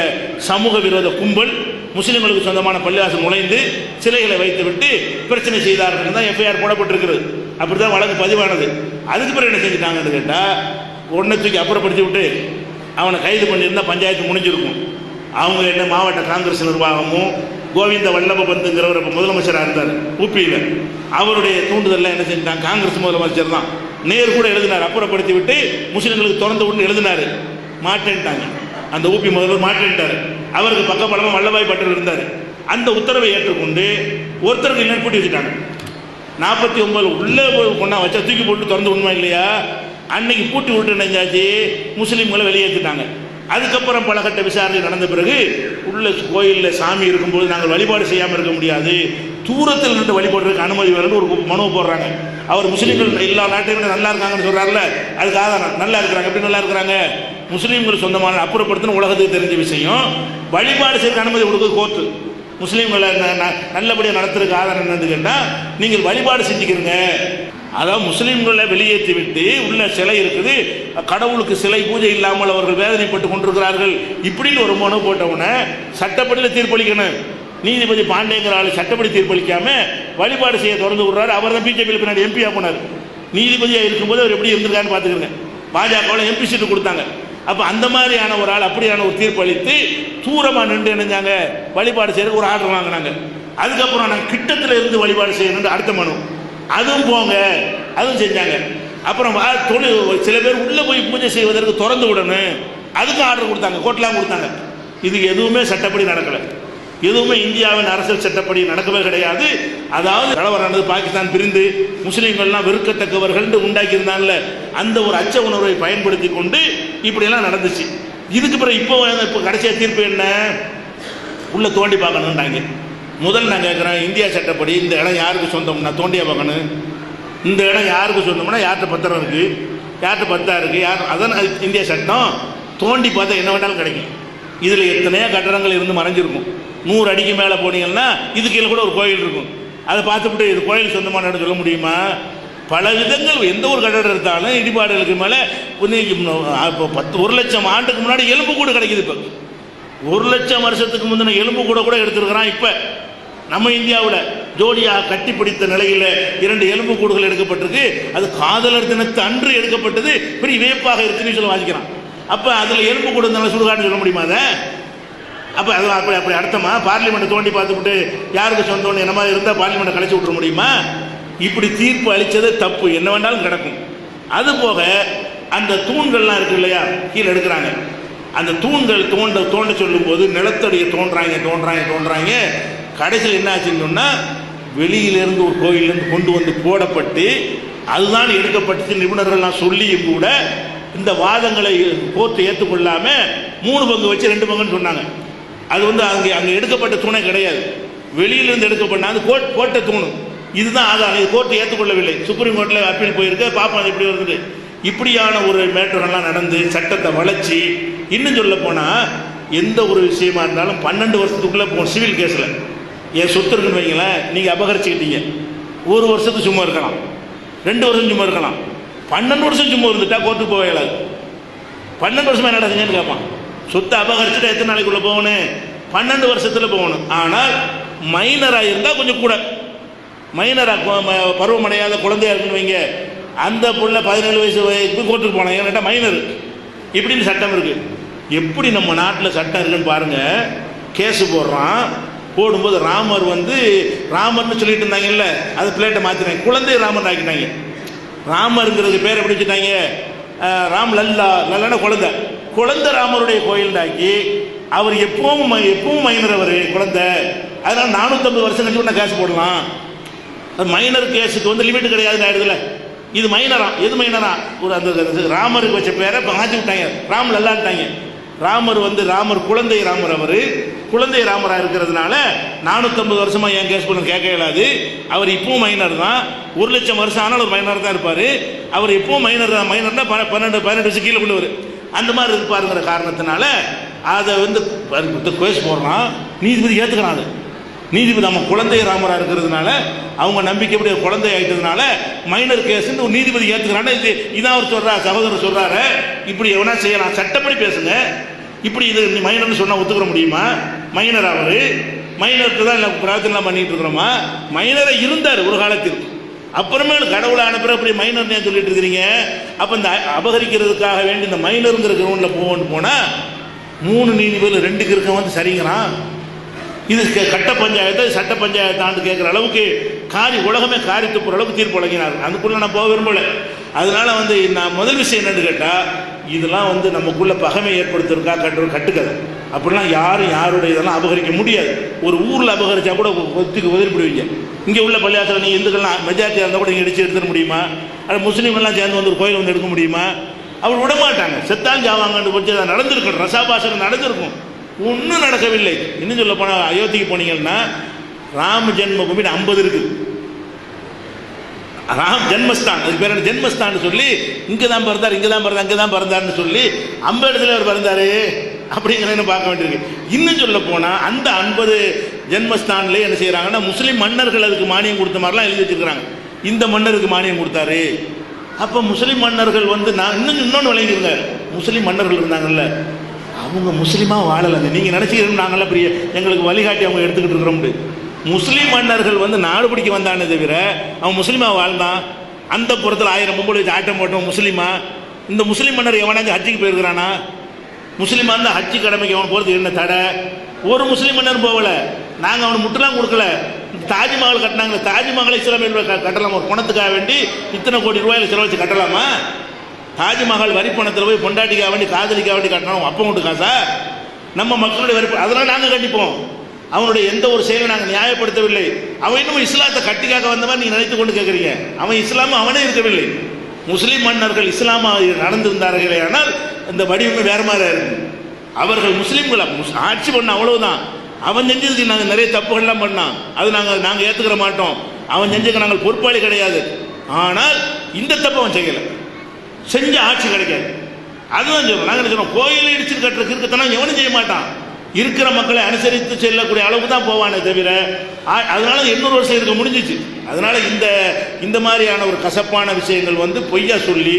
சமூக விரோத கும்பல் முஸ்லீம்களுக்கு சொந்தமான பள்ளிவாசல் நுழைந்து சிலைகளை வைத்து விட்டு பிரச்சனை செய்தார்கள் தான் எஃப்ஐஆர் போடப்பட்டிருக்கிறது. அப்படி தான் வழக்கு பதிவானது. அதுக்கு பிறகு என்ன செஞ்சுட்டாங்கன்னு கேட்டால் உடனே தூக்கி அப்புறப்படுத்தி விட்டு அவனை கைது பண்ணியிருந்தால் பஞ்சாயத்து முடிஞ்சிருக்கும். அவங்க என்ன மாவட்ட காங்கிரஸ் நிர்வாகமும் கோவிந்த வல்லப பந்துங்கிறவர் இப்போ முதலமைச்சராக இருந்தார் ஊபியில், அவருடைய தூண்டுதலில் என்ன செஞ்சாங்க, காங்கிரஸ் முதலமைச்சர் தான் நேரு கூட எழுதினார், அப்புறப்படுத்தி விட்டு முஸ்லீம்களுக்கு திறந்து விட்டு எழுதினார். மாட்டேன்ட்டாங்க, அந்த ஊபி முதல்வர் மாட்டேன்ட்டார். அவருக்கு பக்கபலமாக வல்லபாய் பட்டேல் இருந்தார். அந்த உத்தரவை ஏற்றுக்கொண்டு ஒருத்தருக்கு இன்னும் பூட்டி வச்சுட்டாங்க. 49 உள்ளே கொண்டா வச்சா தூக்கி போட்டு திறந்து உண்மை இல்லையா, அன்னைக்கு பூட்டி விட்டு நினைஞ்சாச்சு, முஸ்லீம்களை வெளியேற்றிட்டாங்க. அதுக்கப்புறம் பல கட்ட விசாரணை நடந்த பிறகு உள்ள கோயிலில் சாமி இருக்கும்போது நாங்கள் வழிபாடு செய்யாமல் இருக்க முடியாது, தூரத்தில் நின்று வழிபடுறதுக்கு அனுமதி வேணும்னு ஒரு மனுவை போடுறாங்க. அவர் முஸ்லீம்கள் எல்லா நாட்டிலும் நல்லா இருக்காங்கன்னு சொல்கிறார்ல, அதுக்கு ஆதாரம் நல்லா இருக்கிறாங்க. எப்படி நல்லா இருக்கிறாங்க, முஸ்லீம்கள் சொந்தமான அப்புறப்படுத்தின உலகத்துக்கு தெரிஞ்ச விஷயம். வழிபாடு செய்யறதுக்கு அனுமதி கொடுக்குது கோர்ட்டு. முஸ்லீம்களை நல்லபடியாக நடத்துறதுக்கு ஆதாரம் என்னன்னு கேட்டால் நீங்கள் வழிபாடு செஞ்சுக்கிறீங்க. அதாவது முஸ்லீம்களை வெளியேற்றி விட்டு உள்ள சிலை இருக்குது, கடவுளுக்கு சிலை பூஜை இல்லாமல் அவர்கள் வேதனைப்பட்டு கொண்டிருக்கிறார்கள் இப்படின்னு ஒரு மனு போட்டவுடனே சட்டப்படியில் தீர்ப்பளிக்கணும். நீதிபதி பாண்டேங்கிற ஆள் சட்டப்படி தீர்ப்பளிக்காம வழிபாடு செய்ய திறந்து விடுறாரு. அவர் தான் பிஜேபியில் பின்னாடி எம்பியாக போனார். நீதிபதியாக இருக்கும்போது அவர் எப்படி இருந்திருக்கான்னு பார்த்துக்கிறேங்க. பாஜகவில் எம்பி சீட்டு கொடுத்தாங்க. அப்போ அந்த மாதிரியான ஒரு ஆள் அப்படியான ஒரு தீர்ப்பு அளித்து தூரமாக நின்று நினைஞ்சாங்க வழிபாடு செய்யறதுக்கு ஒரு ஆர்டர் வாங்கினாங்க. அதுக்கப்புறம் நாங்கள் கிட்டத்தில் இருந்து வழிபாடு செய்யணும்னு அடுத்த மனு, அதுவும் போங்க, அதுவும் செஞ்சாங்க. அப்புறம் சில பேர் உள்ளே போய் பூஜை செய்வதற்கு திறந்து விடணும், அதுக்கும் ஆர்டர் கொடுத்தாங்க, கோர்ட்லாம் கொடுத்தாங்க. இது எதுவுமே சட்டப்படி நடக்கலை, எதுவுமே இந்தியாவின் அரசியல் சட்டப்படி நடக்கவே கிடையாது. அதாவது கலவரானது பாகிஸ்தான் பிரிந்து முஸ்லீம்கள்லாம் வெறுக்கத்தக்கவர்கள் உண்டாக்கியிருந்தாங்கல்ல, அந்த ஒரு அச்ச உணர்வை பயன்படுத்தி கொண்டு இப்படியெல்லாம் நடந்துச்சு. இதுக்கு பிறகு இப்போ கடைசியாக தீர்ப்பு என்ன, உள்ள தோண்டி பார்க்கணுன்றாங்க. முதல் நான் கேட்குறேன், இந்தியா சட்டப்படி இந்த இடம் யாருக்கு சொந்தம்னா தோண்டியா பார்க்கணும். இந்த இடம் யாருக்கு சொந்தம்னா யார்கிட்ட பத்திரம் இருக்குது, யார்கிட்ட பத்தா இருக்குது, யார், அதான் இந்தியா சட்டம். தோண்டி பார்த்தா என்ன வேண்டாலும் கிடைக்கும். இதில் எத்தனையோ கட்டடங்கள் இருந்து மறைஞ்சிருக்கும். 100 அடிக்கு மேலே போனீங்கன்னா இது கீழே கூட ஒரு கோயில் இருக்கும். அதை பார்த்துவிட்டு இது கோயில் சொந்தமான இடம் சொல்ல முடியுமா? பல விதங்கள் எந்த ஒரு கட்டடம் எடுத்தாலும் இடிபாடுகளுக்கு மேலே இப்போ 1 லட்சம் ஆண்டுக்கு முன்னாடி எலும்பு கூட கிடைக்குது. இப்போ 1 லட்சம் வருஷத்துக்கு முந்தின எலும்பு கூட எடுத்துருக்கிறான். இப்போ நம்ம இந்தியாவில் ஜோடியாக கட்டி பிடித்த நிலையில் 2 எலும்பு கூடுகள் எடுக்கப்பட்டிருக்கு. அது காதலர் தினத்து அன்று எடுக்கப்பட்டது. பெரிய வியப்பாக இருக்குன்னு சொல்ல வாசிக்கிறான். அப்போ அதில் எலும்பு கூட இருந்தாலும் சுடுகாடுன்னு சொல்ல முடியுமா? அதை அப்போ அது அப்படி அப்படி அர்த்தமா? பார்லிமெண்ட் தோண்டி பார்த்துக்கிட்டு யாருக்கு சொந்தம்னு என்ன மாதிரி இருந்தால் பார்லிமெண்ட்டை கழிச்சு விட்ற முடியுமா? இப்படி தீர்ப்பு அளித்தது தப்பு, என்ன வேண்டாலும் கிடக்கும். அதுபோக அந்த தூண்கள்லாம் இருக்கு இல்லையா, கீழே எடுக்கிறாங்க. அந்த தூண்கள் தோண்ட சொல்லும்போது நிலத்தடியை தோன்றாங்க. கடைசியில் என்ன ஆச்சுன்னு சொன்னால், வெளியிலேருந்து ஒரு கோயிலேருந்து கொண்டு வந்து போடப்பட்டு அதுதான் எடுக்கப்பட்டு நிபுணர்கள்லாம் சொல்லியும் கூட இந்த வாதங்களை கோர்ட்டு ஏற்றுக்கொள்ளாமல் 3 பங்கு வச்சு 2 பங்குன்னு சொன்னாங்க. அது வந்து அங்கே எடுக்கப்பட்ட தூணே கிடையாது, வெளியிலிருந்து எடுக்கப்பட்ட அது கோட்டை தூணு. இதுதான் ஆதாரம். இது கோர்ட்டு ஏற்றுக்கொள்ளவில்லை. சுப்ரீம் கோர்ட்டில் அப்பீல் போயிருக்கு, பார்ப்போம் அது எப்படி வருது. இப்படியான ஒரு மேட்டர்கள்லாம் நடந்து சட்டத்தை வளைச்சி, இன்னும் சொல்ல போனால் எந்த ஒரு விஷயமா இருந்தாலும் 12 வருஷத்துக்குள்ளே போகும். சிவில் கேஸில் என் சொத்து இருக்குன்னு வைங்களேன், நீங்கள் அபகரிச்சுக்கிட்டீங்க, 1 வருஷத்துக்கு சும்மா இருக்கலாம், 2 வருஷம் சும்மா இருக்கலாம். 12 வருஷம் சும்மா இருந்துட்டா கோர்ட்டுக்கு போக இயலாது. 12 வருஷமா என்ன செஞ்சேன்னு கேட்பான். சொத்தை அபகரிச்சுட்டா எத்தனை நாளைக்குள்ளே போகணும்? 12 வருஷத்தில் போகணும். ஆனால் மைனராக இருந்தால் கொஞ்சம் கூட, மைனராக பருவமடையாத குழந்தையா இருக்குன்னு வைங்க, அந்த புள்ள 17 வயசு வயசுக்கு கோர்ட்டுக்கு போனேன், ஏன்னா மைனர் இப்படின்னு சட்டம் இருக்குது. எப்படி நம்ம நாட்டில் சட்டம் இருக்குன்னு பாருங்கள். கேஸு போடும்போது ராமர் வந்து ராமர்னு சொல்லிட்டு இருந்தாங்கல்ல, அது பிளேட்டை மாற்றினாங்க, குழந்தை ராமர் ஆக்கிட்டாங்க. ராமருங்கிறது பேர் எப்படி வச்சுட்டாங்க, ராம் லல்லான குழந்தை ராமருடைய கோயில்டாக்கி அவர் எப்பவும் மைனர், அவர் குழந்தை. அதனால் 450 வருஷம் கழிச்சு கூட கேஸ் போடலாம். அது மைனர் கேஸுக்கு வந்து லிமிட் கிடையாது ஆயிடுதுல. இது மைனரா, எது மைனரா, ஒரு அந்த ராமருக்கு வச்ச பேரை இப்போ மாற்றி விட்டாங்க, ராம் லல்லான்ட்டாங்க. ராமர் வந்து குழந்தை ராமர், அவர் குழந்தை ராமராக இருக்கிறதுனால 450 வருஷமாக ஏன் கேஸ் பண்ண கேட்க இயலாது. அவர் இப்பவும் மைனர் தான். 1 லட்சம் வருஷம் ஆனால் ஒரு மைனர் தான் இருப்பார். அவர் எப்பவும் மைனர்னா 12 வருஷம் கீழே உள்ளவர் அந்த மாதிரி இருப்பாருங்கிற காரணத்தினால அதை வந்து கேஸ் போடுறான். நீதிபதி ஏற்றுக்கிறான். அது நீதிபதி நம்ம குழந்தை ராமராக இருக்கிறதுனால அவங்க நம்பிக்கைப்படி குழந்தை ஆகிட்டதுனால மைனர் கேஸ்ன்னு ஒரு நீதிபதி ஏற்றுக்கிறான்னு இதான் அவர் சொல்கிறார், சகோதரர் சொல்கிறாரு. இப்படி எவனா செய்யலாம், சட்டப்படி பேசுங்க. இப்படி இது மைனர்னு சொன்னால் ஒத்துக்கிற முடியுமா? மைனர் அவர் மைனருக்கு தான் இல்லை பிரார்த்தனை பண்ணிட்டு இருக்கிறோமா? மைனரை இருந்தார் ஒரு காலத்தில், அப்புறமேல் கடவுளை அனுப்புகிற அப்படி மைனர்னே சொல்லிட்டு இருக்கிறீங்க. அப்போ இந்த அபகரிக்கிறதுக்காக வேண்டி இந்த மைனருங்கிற கிரவுண்டில் போனால் 3 நீதிபதிகள் 2 இருக்க வந்து சரிங்கிறான். இது கட்ட பஞ்சாயத்தை சட்ட பஞ்சாயத்தாண்டு கேட்குற அளவுக்கு உலகமே காரித்து போகிற அளவுக்கு தீர்ப்பு வழங்கினார். அதுக்குள்ளே நான் போக விரும்பலை. அதனால வந்து நான் முதல் விஷயம் என்னன்னு கேட்டால், இதெல்லாம் வந்து நமக்குள்ள பகைமை ஏற்படுத்துறதுக்கா கட்டுக்கதை. அப்படிலாம் யாருடைய இதெல்லாம் அபகரிக்க முடியாது. ஒரு ஊரில் அபகரிச்சா கூட உதறிப்பிடுவீங்க. இங்கே உள்ள பள்ளியாசல் நீங்கள் இந்துக்கள்லாம் மெஜாரிட்டியாக இருந்தால் கூட நீங்கள் எடுத்துட முடியுமா? அது முஸ்லீம்கள்லாம் சேர்ந்து வந்து ஒரு கோயில் வந்து எடுக்க முடியுமா? அவர் விடமாட்டாங்க, செத்தான் ஜாவாங்கன்னு போச்சு. அதை நடந்திருக்கும், ரசாபாசனம் நடந்திருக்கும், ஒன்றும் நடக்கவில்லை. இன்னும் சொல்ல போனால் அயோத்திக்கு போனீங்கன்னா ராம ஜென்மபூமி 50 இருக்குது. ராம் ஜென்மஸ்தான், அதுக்கு பேர் ஜென்மஸ்தான் சொல்லி இங்கே தான் பிறந்தார், இங்கே தான் பிறந்தார்னு சொல்லி 50 இடத்துல அவர் பிறந்தார் அப்படிங்கிறத பார்க்க வேண்டியிருக்கு. இன்னும் சொல்ல போனால் அந்த 50 ஜென்மஸ்தான்லேயே என்ன செய்கிறாங்கன்னா, முஸ்லீம் மன்னர்கள் அதுக்கு மானியம் கொடுத்த மாதிரிலாம் எழுதி வச்சுருக்கிறாங்க. இந்த மன்னருக்கு மானியம் கொடுத்தாரு. அப்போ முஸ்லீம் மன்னர்கள் வந்து நான் இன்னொன்று விளங்கிருங்க, முஸ்லீம் மன்னர்கள் இருந்தாங்கல்ல, அவங்க முஸ்லீமாக வாழலைங்க. நீங்கள் நினச்சிக்கிறோம் நாங்கள்லாம் பெரிய எங்களுக்கு வழிகாட்டி அவங்க எடுத்துக்கிட்டு இருக்கிறோம்னு. முஸ்லீம் மன்னர்கள் வந்து நாடு பிடிக்க வந்தானே தவிர அவன் முஸ்லீமாக வாழ்ந்தான். அந்த புறத்தில் 1000 பொம்பளை வச்சு ஆட்டம் போட்டோம் முஸ்லீமா. இந்த முஸ்லீம் மன்னர் எவனாச்சும் ஹஜ்ஜுக்கு போயிருக்கிறானா? முஸ்லீமாக இருந்தால் ஹஜ்ஜு கடமைக்கு அவன் போகிறதுக்கு என்ன தடை? ஒரு முஸ்லீம் மன்னர் போகலை. நாங்கள் அவனை முட்டெல்லாம் கொடுக்கல. தாஜ்மஹால் கட்டினாங்க, தாஜ்மஹாலை இஸ்லாமிய கட்டலாம். ஒரு பணத்துக்காக வேண்டி இத்தனை கோடி ரூபாயில் செலவழிச்சு கட்டலாமா? தாஜ்மஹால் வரி பணத்தில் போய் பொண்டாட்டிக்காக வேண்டி காதலிக்காக வேண்டி கட்டணும், அப்போ உண்டு காசா? நம்ம மக்களுடைய வரி, அதெல்லாம் நாங்கள் கண்டிப்போம். அவனுடைய எந்த ஒரு செயலை நாங்கள் நியாயப்படுத்தவில்லை. அவன் இன்னும் இஸ்லாத்தை கட்டிக்காக வந்த மாதிரி நீங்கள் நினைத்து கொண்டு கேட்குறீங்க. அவன் இஸ்லாம அவனே இருக்கவில்லை. முஸ்லீம் மன்னர்கள் இஸ்லாமாக நடந்திருந்தார்களே, ஆனால் இந்த வடிவமே வேறு மாதிரி இருக்கு. அவர்கள் முஸ்லீம்களை ஆட்சி பண்ண அவ்வளவுதான். அவன் செஞ்சதுக்கு நாங்கள் நிறைய தப்புகள்லாம் பண்ணான், அது நாங்கள் ஏற்றுக்கிற மாட்டோம். அவன் செஞ்சதுக்கு நாங்கள் பொறுப்பாளி கிடையாது. ஆனால் இந்த தப்பு அவன் செய்யலை, செஞ்ச ஆட்சி கிடைக்காது. அதுதான் சொல்றோம். நாங்கள் என்ன சொல்றோம், கோயிலை இடிச்சு கட்டுற கிறுக்கத்தனம் எவனும் செய்ய மாட்டான். இருக்கிற மக்களை அனுசரித்து செல்லக்கூடிய அளவுக்கு தான் போவானே தவிர, அதனால 800 வருஷம் இருக்க முடிஞ்சிச்சு. அதனால இந்த மாதிரியான ஒரு கசப்பான விஷயங்கள் வந்து பொய்யா சொல்லி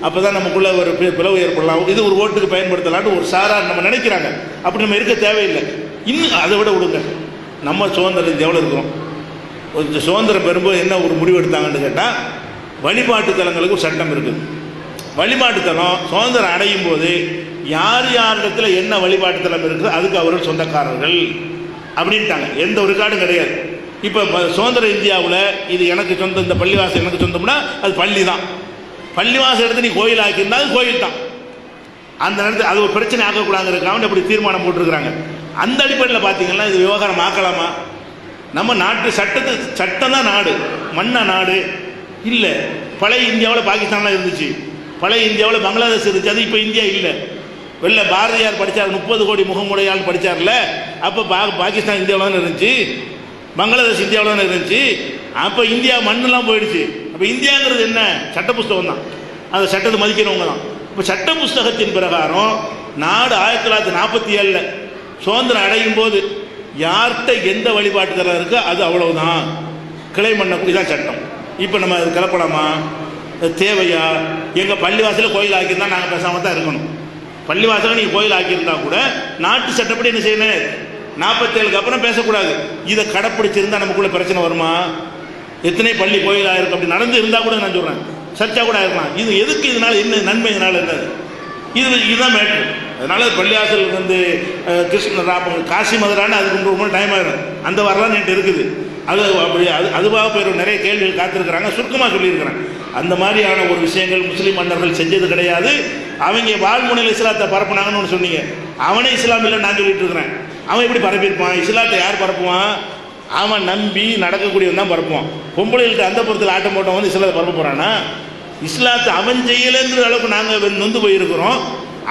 அப்போதான் நமக்குள்ள ஒரு பிளவு ஏற்படலாம். இது ஒரு ஓட்டுக்கு பயன்படுத்தலான்னு ஒரு சாரார் நம்ம நினைக்கிறாங்க. அப்படி நம்ம இருக்க தேவையில்லை. இன்னும் அதை விட விடுங்க, நம்ம சுதந்திரம் எவ்வளோ இருக்கிறோம். கொஞ்சம் சுதந்திரம் பெறும்போது என்ன ஒரு முடிவு எடுத்தாங்கன்னு கேட்டால், வழிபாட்டு தலங்களுக்கு ஒரு சட்டம் இருக்குது. வழிபாட்டு தலம் சுதந்திரம் அடையும் போது யார் யாரிடத்துல என்ன வழிபாட்டு தலம் இருக்குது அதுக்கு அவர்கள் சொந்தக்காரர்கள் அப்படின்ட்டாங்க. எந்த ஒரு ரெக்கார்டும் கிடையாது. இப்போ சுதந்திர இந்தியாவில் இது எனக்கு சொந்தம், இந்த பள்ளிவாசல் எனக்கு சொந்தம்னா அது பள்ளி தான். பள்ளிவாசல் எடுத்து நீ கோயில் ஆக்கியிருந்தா அது கோயில் தான். அந்த நேரத்தில் அது ஒரு பிரச்சனை ஆக்கக்கூடாதுங்கிறதுக்காக அப்படி தீர்மானம் போட்டிருக்கிறாங்க. அந்த அடிப்படையில் பார்த்தீங்கன்னா இது விவகாரம் ஆக்கலாமா? நம்ம நாட்டு சட்டம் தான் நாடு, மண்ணா நாடு இல்லை. பழைய இந்தியாவில் பாகிஸ்தான்லாம் இருந்துச்சு, பழைய இந்தியாவில் பங்களாதேஷ் இருந்துச்சு, அது இப்போ இந்தியா இல்லை. வெளில பாரதியார் படித்தார், 30 கோடி முகமுடையால் படித்தார்ல, அப்போ பாகிஸ்தான் இந்தியாவில் தானே இருந்துச்சு, பங்களாதேஷ் இந்தியாவில் தானே இருந்துச்சு. அப்போ இந்தியா மண்ணெல்லாம் போயிடுச்சு. அப்போ இந்தியாங்கிறது என்ன? சட்ட புஸ்தகம் தான், அந்த சட்டத்தை மதிக்கிறவங்க தான். இப்போ சட்ட புஸ்தகத்தின் பிரகாரம் நாடு 1947 சுதந்திரம் அடையும் போது யார்கிட்ட எந்த வழிபாட்டு தரம் இருக்கோ அது அவ்வளவுதான், கிளை பண்ணக்கூடிய தான் சட்டம். இப்போ நம்ம அது கலப்பலாமா? தேவையா? எங்கள் பள்ளிவாசலில் கோயில் ஆக்கியிருந்தா நாங்கள் பேசாமல் தான் இருக்கணும். பள்ளிவாசலில் நீங்கள் கோயில் ஆக்கியிருந்தா கூட நாட்டு சட்டப்படி என்ன செய்யணும்? 47க்கு அப்புறம் பேசக்கூடாது. இதை கடைப்பிடிச்சிருந்தா நமக்குள்ள பிரச்சனை வருமா? எத்தனை பள்ளி கோயில் ஆயிருக்கு அப்படி நடந்து இருந்தால் கூட நான் சொல்கிறேன், சர்ச்சா கூட இருக்கலாம். இது எதுக்கு? இதனால என்ன நன்மை? இதனால என்ன? இதுதான் மேட்ரு. அதனால பள்ளிவாசல் காசி மதுரான்னு அதுக்கு ரொம்ப டைம் ஆயிடும். அந்த வரலாம் நேற்று இருக்குது. அது அப்படி அதுவாக போய் நிறைய கேள்விகள் காத்திருக்கிறாங்க. சுருக்கமாக சொல்லியிருக்கிறேன். அந்த மாதிரியான ஒரு விஷயங்கள் முஸ்லீம் மன்னர்கள் செஞ்சது கிடையாது. அவங்க வாழ்முனையில் இஸ்லாத்தை பரப்புனாங்கன்னு ஒன்று சொன்னீங்க. அவனே இஸ்லாம் இல்லைன்னு நான் சொல்லிட்டு இருக்கிறேன். அவன் எப்படி பரப்பியிருப்பான்? இஸ்லாத்தை யார் பரப்புவான்? அவன் நம்பி நடக்கக்கூடியவன் தான் பரப்புவான். பொம்பளைகள்கிட்ட அந்த புறத்தில் ஆட்டம் போட்டவன் வந்து இஸ்லாத்தை பரப்ப போகிறானா? இஸ்லாத்தை அவன் செய்யலைங்கிற அளவுக்கு நாங்கள் நொந்து போயிருக்கிறோம்.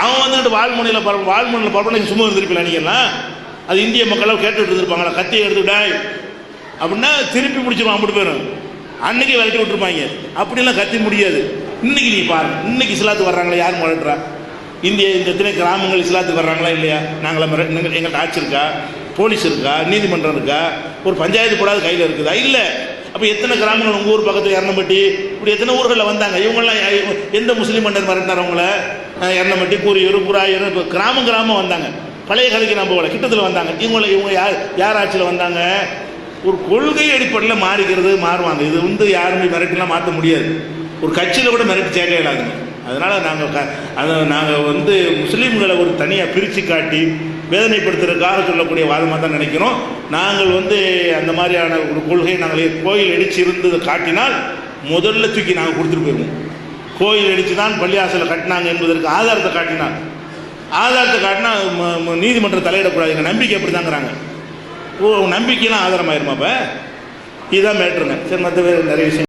அவன் வந்துட்டு வாழ்முனையில் பரப்புனா சும்மா இருந்திருப்பில்ல நீங்கள்லாம்? அது இந்திய மக்களால் கேட்டுவிட்டு இருந்திருப்பாங்களா? கத்தியை எடுத்துவிட்டாய் அப்படின்னா திருப்பி பிடிச்சிருவான், அப்படி போயிடும். அன்னைக்கு விரட்டி விட்டுருப்பாங்க. அப்படிலாம் கத்தி முடியாது. இன்னைக்கு நீ பாருங்க, இன்னைக்கு இஸ்லாத்துக்கு வர்றாங்களா? யாரும் வளர்றா? இந்த எத்தனை கிராமங்கள் இஸ்லாத்துக்கு வர்றாங்களா இல்லையா? நாங்களாம் எங்கள்கிட்ட ஆட்சி இருக்கா? போலீஸ் இருக்கா? நீதிமன்றம் இருக்கா? ஒரு பஞ்சாயத்து போடாத கையில் இருக்குதா? இல்லை. அப்போ எத்தனை கிராமங்கள் உங்கள் ஊர் பக்கத்தில் எரணம்பட்டி இப்படி எத்தனை ஊர்களில் வந்தாங்க? இவங்கெல்லாம் எந்த முஸ்லீம் மன்னர் மறந்தார்? அவங்கள எரணம்பட்டி, கூரியூர், புறாயூர், இப்போ கிராமம் வந்தாங்க. பழைய கதைக்கு நம்ம போகல, கிட்டத்தில் வந்தாங்க. இவங்க யார் ஆட்சியில் வந்தாங்க? ஒரு கொள்கை அடிப்படையில் மாறுவாங்க. இது வந்து யாருமே மிரட்டிலாம் மாற்ற முடியாது. ஒரு கட்சியில் கூட மிரட்டி சேர்க்க இயலாதுங்க. அதனால் நாங்கள் வந்து முஸ்லீம்களை ஒரு தனியாக பிரித்து காட்டி வேதனைப்படுத்துறதுக்காக சொல்லக்கூடிய வாதமாக தான் நினைக்கிறோம். நாங்கள் வந்து அந்த மாதிரியான ஒரு கொள்கையை நாங்கள் கோயில் இடிச்சு இருந்ததை காட்டினால் முதல்ல தூக்கி நாங்கள் கொடுத்துட்டு போயிடுவோம். கோயில் இடித்து தான் பள்ளிவாசலை கட்டினாங்க என்பதற்கு ஆதாரத்தை காட்டினா நீதிமன்றம் தலையிடக்கூடாது. எங்கள் நம்பிக்கை எப்படி தாங்கிறாங்க? நம்பிக்கையெல்லாம் ஆதாரமாயிருமா? அப்போ இதுதான் மேட்ருங்க. சரி, மற்ற நிறைய விஷயம்